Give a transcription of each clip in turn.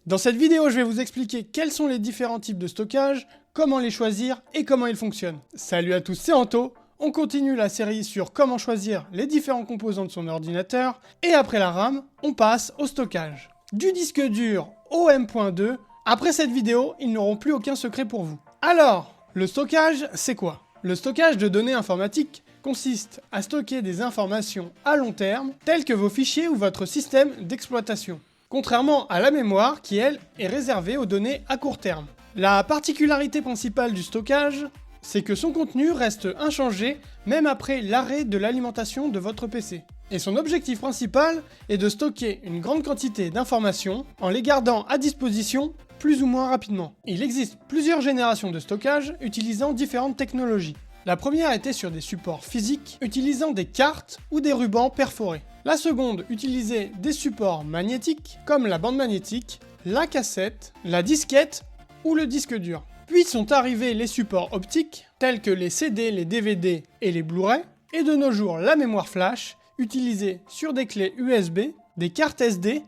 Dans cette vidéo, je vais vous expliquer quels sont les différents types de stockage, comment les choisir et comment ils fonctionnent. Salut à tous, c'est Anto. On continue la série sur comment choisir les différents composants de son ordinateur et après la RAM, on passe au stockage. Du disque dur au M.2, après cette vidéo, ils n'auront plus aucun secret pour vous. Alors, le stockage, c'est quoi? Le stockage de données informatiques consiste à stocker des informations à long terme, telles que vos fichiers ou votre système d'exploitation. Contrairement à la mémoire qui, elle, est réservée aux données à court terme. La particularité principale du stockage, c'est que son contenu reste inchangé même après l'arrêt de l'alimentation de votre PC. Et son objectif principal est de stocker une grande quantité d'informations en les gardant à disposition plus ou moins rapidement. Il existe plusieurs générations de stockage utilisant différentes technologies. La première était sur des supports physiques utilisant des cartes ou des rubans perforés. La seconde utilisait des supports magnétiques comme la bande magnétique, la cassette, la disquette ou le disque dur. Puis sont arrivés les supports optiques tels que les CD, les DVD et les Blu-ray, et de nos jours la mémoire flash utilisée sur des clés USB, des cartes SD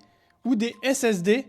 ou des SSD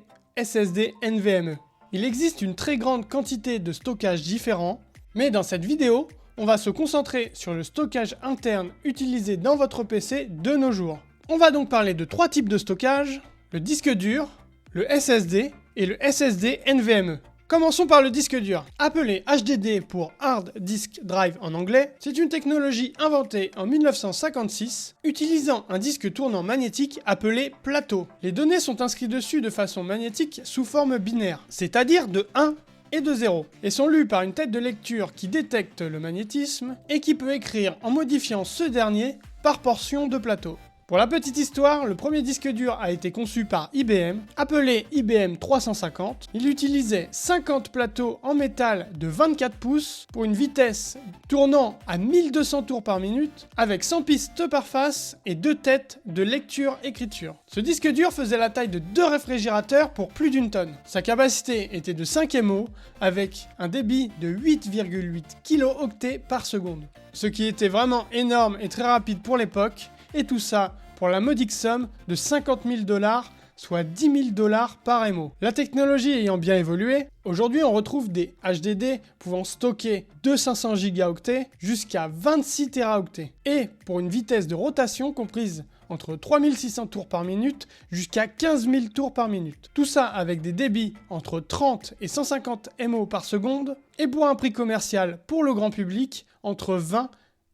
NVMe. Il existe une très grande quantité de stockages différents, mais dans cette vidéo, on va se concentrer sur le stockage interne utilisé dans votre PC de nos jours. On va donc parler de trois types de stockage, le disque dur, le SSD et le SSD NVMe. Commençons par le disque dur. Appelé HDD pour Hard Disk Drive en anglais, c'est une technologie inventée en 1956, utilisant un disque tournant magnétique appelé plateau. Les données sont inscrites dessus de façon magnétique sous forme binaire, c'est-à-dire de 1 et de 0, et sont lus par une tête de lecture qui détecte le magnétisme et qui peut écrire en modifiant ce dernier par portion de plateau. Pour la petite histoire, le premier disque dur a été conçu par IBM, appelé IBM 350. Il utilisait 50 plateaux en métal de 24 pouces pour une vitesse tournant à 1200 tours par minute, avec 100 pistes par face et 2 têtes de lecture-écriture. Ce disque dur faisait la taille de 2 réfrigérateurs pour plus d'une tonne. Sa capacité était de 5 MO, avec un débit de 8,8 kilo-octets par seconde. Ce qui était vraiment énorme et très rapide pour l'époque. Et tout ça pour la modique somme de 50 000 $, soit 10 000 $ par MO. La technologie ayant bien évolué, aujourd'hui on retrouve des HDD pouvant stocker de 500 gigaoctets jusqu'à 26 teraoctets. Et pour une vitesse de rotation comprise entre 3600 tours par minute jusqu'à 15 000 tours par minute. Tout ça avec des débits entre 30 et 150 MO par seconde et pour un prix commercial pour le grand public entre 20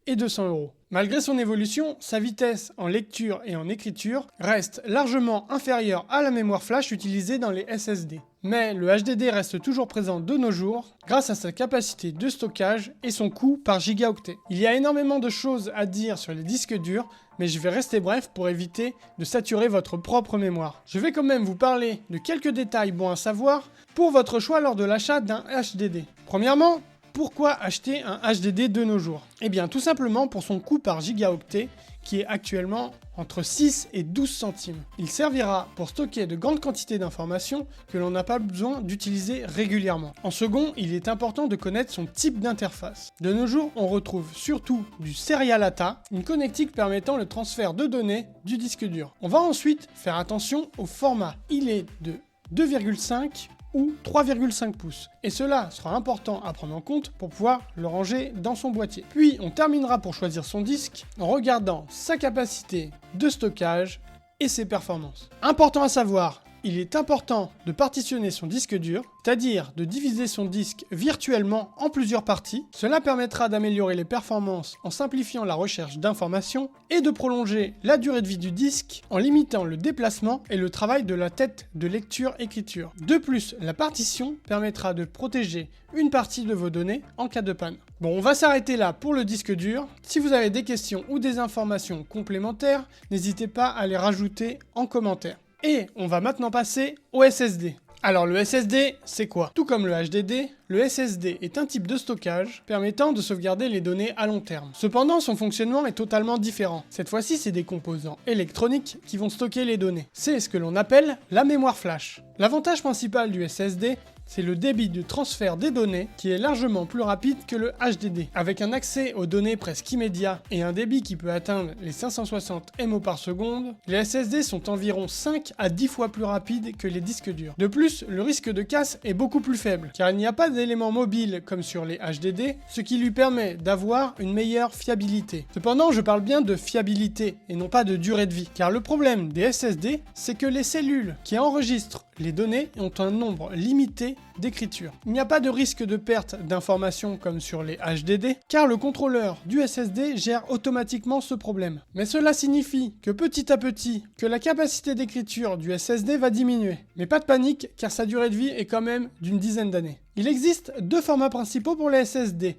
et 200 €. Malgré son évolution, sa vitesse en lecture et en écriture reste largement inférieure à la mémoire flash utilisée dans les SSD. Mais le HDD reste toujours présent de nos jours grâce à sa capacité de stockage et son coût par gigaoctet. Il y a énormément de choses à dire sur les disques durs, mais je vais rester bref pour éviter de saturer votre propre mémoire. Je vais quand même vous parler de quelques détails bons à savoir pour votre choix lors de l'achat d'un HDD. Premièrement, pourquoi acheter un HDD de nos jours? Eh bien tout simplement pour son coût par gigaoctet qui est actuellement entre 6 et 12 centimes. Il servira pour stocker de grandes quantités d'informations que l'on n'a pas besoin d'utiliser régulièrement. En second, il est important de connaître son type d'interface. De nos jours, on retrouve surtout du Serial ATA, une connectique permettant le transfert de données du disque dur. On va ensuite faire attention au format. Il est de 2,5 ou 3,5 pouces. Et cela sera important à prendre en compte pour pouvoir le ranger dans son boîtier. Puis on terminera pour choisir son disque en regardant sa capacité de stockage et ses performances. Important à savoir, il est important de partitionner son disque dur, c'est-à-dire de diviser son disque virtuellement en plusieurs parties. Cela permettra d'améliorer les performances en simplifiant la recherche d'informations et de prolonger la durée de vie du disque en limitant le déplacement et le travail de la tête de lecture-écriture. De plus, la partition permettra de protéger une partie de vos données en cas de panne. Bon, on va s'arrêter là pour le disque dur. Si vous avez des questions ou des informations complémentaires, n'hésitez pas à les rajouter en commentaire. Et on va maintenant passer au SSD. Alors le SSD, c'est quoi? Tout comme le HDD, le SSD est un type de stockage permettant de sauvegarder les données à long terme. Cependant, son fonctionnement est totalement différent. Cette fois-ci, c'est des composants électroniques qui vont stocker les données. C'est ce que l'on appelle la mémoire flash. L'avantage principal du SSD, c'est le débit de transfert des données qui est largement plus rapide que le HDD. Avec un accès aux données presque immédiat et un débit qui peut atteindre les 560 MO par seconde, les SSD sont environ 5 à 10 fois plus rapides que les disques durs. De plus, le risque de casse est beaucoup plus faible, car il n'y a pas d'éléments mobiles comme sur les HDD, ce qui lui permet d'avoir une meilleure fiabilité. Cependant, je parle bien de fiabilité et non pas de durée de vie, car le problème des SSD, c'est que les cellules qui enregistrent les données ont un nombre limité d'écritures. Il n'y a pas de risque de perte d'informations comme sur les HDD, car le contrôleur du SSD gère automatiquement ce problème. Mais cela signifie que petit à petit, que la capacité d'écriture du SSD va diminuer. Mais pas de panique, car sa durée de vie est quand même d'une dizaine d'années. Il existe deux formats principaux pour les SSD.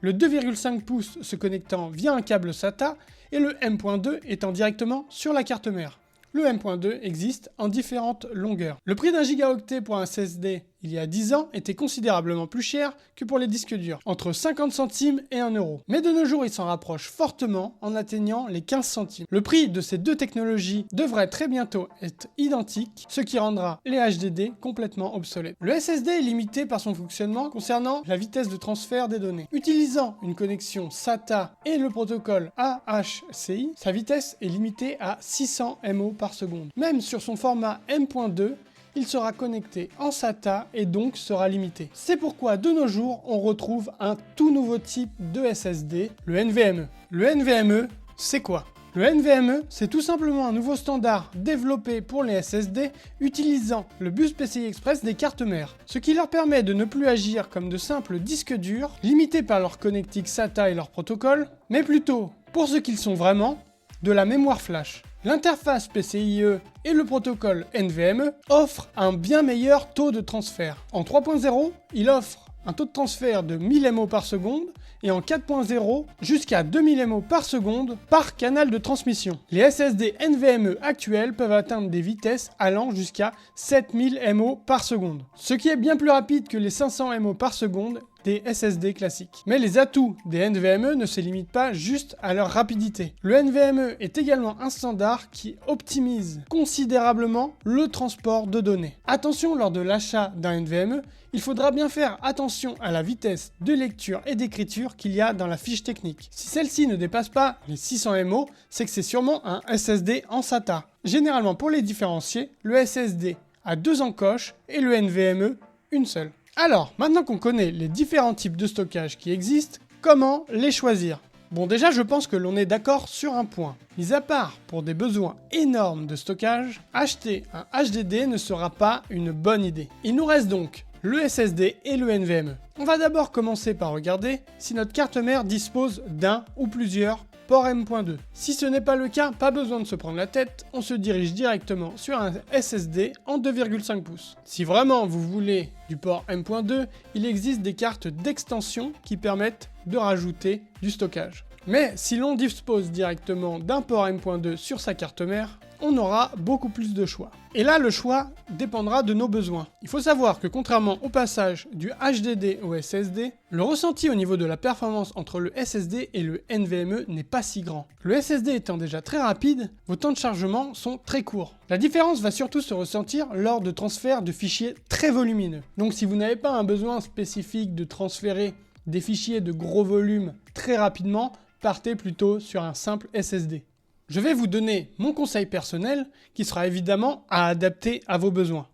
Le 2,5 pouces se connectant via un câble SATA et le M.2 étant directement sur la carte mère. Le M.2 existe en différentes longueurs. Le prix d'un gigaoctet pour un SSD il y a 10 ans était considérablement plus cher que pour les disques durs, entre 50 centimes et 1 euro. Mais de nos jours, il s'en rapproche fortement en atteignant les 15 centimes. Le prix de ces deux technologies devrait très bientôt être identique, ce qui rendra les HDD complètement obsolètes. Le SSD est limité par son fonctionnement concernant la vitesse de transfert des données. Utilisant une connexion SATA et le protocole AHCI, sa vitesse est limitée à 600 MO par seconde. Même sur son format M.2, il sera connecté en SATA et donc sera limité. C'est pourquoi de nos jours, on retrouve un tout nouveau type de SSD, le NVMe. Le NVMe, c'est quoi ? Le NVMe, c'est tout simplement un nouveau standard développé pour les SSD utilisant le bus PCI Express des cartes mères, ce qui leur permet de ne plus agir comme de simples disques durs, limités par leur connectique SATA et leur protocole, mais plutôt, pour ce qu'ils sont vraiment, de la mémoire flash. L'interface PCIe et le protocole NVMe offrent un bien meilleur taux de transfert. En 3.0, il offre un taux de transfert de 1000 MO par seconde et en 4.0 jusqu'à 2000 MO par seconde par canal de transmission. Les SSD NVMe actuels peuvent atteindre des vitesses allant jusqu'à 7000 MO par seconde, ce qui est bien plus rapide que les 500 MO par seconde des SSD classiques. Mais les atouts des NVMe ne se limitent pas juste à leur rapidité. Le NVMe est également un standard qui optimise considérablement le transport de données. Attention, lors de l'achat d'un NVMe, il faudra bien faire attention à la vitesse de lecture et d'écriture qu'il y a dans la fiche technique. Si celle-ci ne dépasse pas les 600 MO, c'est que c'est sûrement un SSD en SATA. Généralement, pour les différencier, le SSD a 2 encoches et le NVMe une seule. Alors, maintenant qu'on connaît les différents types de stockage qui existent, comment les choisir ? Bon, déjà, je pense que l'on est d'accord sur un point. Mis à part pour des besoins énormes de stockage, acheter un HDD ne sera pas une bonne idée. Il nous reste donc le SSD et le NVMe. On va d'abord commencer par regarder si notre carte mère dispose d'un ou plusieurs ports M.2. Si ce n'est pas le cas, pas besoin de se prendre la tête, on se dirige directement sur un SSD en 2,5 pouces. Si vraiment vous voulez du port M.2, il existe des cartes d'extension qui permettent de rajouter du stockage. Mais si l'on dispose directement d'un port M.2 sur sa carte mère, on aura beaucoup plus de choix. Et là, le choix dépendra de nos besoins. Il faut savoir que contrairement au passage du HDD au SSD, le ressenti au niveau de la performance entre le SSD et le NVMe n'est pas si grand. Le SSD étant déjà très rapide, vos temps de chargement sont très courts. La différence va surtout se ressentir lors de transferts de fichiers très volumineux. Donc si vous n'avez pas un besoin spécifique de transférer des fichiers de gros volume très rapidement, partez plutôt sur un simple SSD. Je vais vous donner mon conseil personnel qui sera évidemment à adapter à vos besoins.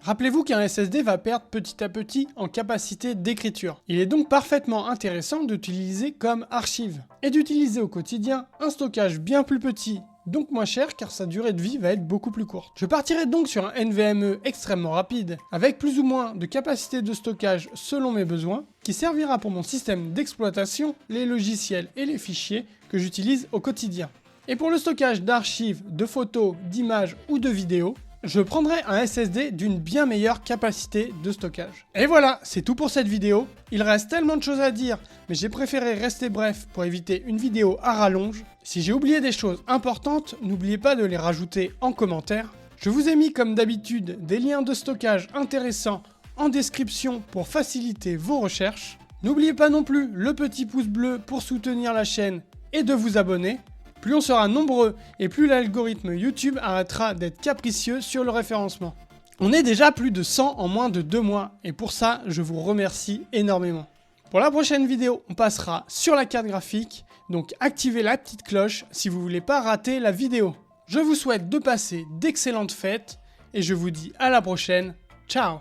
Rappelez-vous qu'un SSD va perdre petit à petit en capacité d'écriture. Il est donc parfaitement intéressant d'utiliser comme archive et d'utiliser au quotidien un stockage bien plus petit, donc moins cher car sa durée de vie va être beaucoup plus courte. Je partirai donc sur un NVMe extrêmement rapide, avec plus ou moins de capacité de stockage selon mes besoins, qui servira pour mon système d'exploitation, les logiciels et les fichiers que j'utilise au quotidien. Et pour le stockage d'archives, de photos, d'images ou de vidéos, je prendrai un SSD d'une bien meilleure capacité de stockage. Et voilà, c'est tout pour cette vidéo. Il reste tellement de choses à dire, mais j'ai préféré rester bref pour éviter une vidéo à rallonge. Si j'ai oublié des choses importantes, n'oubliez pas de les rajouter en commentaire. Je vous ai mis comme d'habitude des liens de stockage intéressants en description pour faciliter vos recherches. N'oubliez pas non plus le petit pouce bleu pour soutenir la chaîne et de vous abonner. plus on sera nombreux et plus l'algorithme YouTube arrêtera d'être capricieux sur le référencement. On est déjà plus de 100 en moins de 2 mois et pour ça, je vous remercie énormément. Pour la prochaine vidéo, on passera sur la carte graphique, donc activez la petite cloche si vous ne voulez pas rater la vidéo. Je vous souhaite de passer d'excellentes fêtes et je vous dis à la prochaine. Ciao!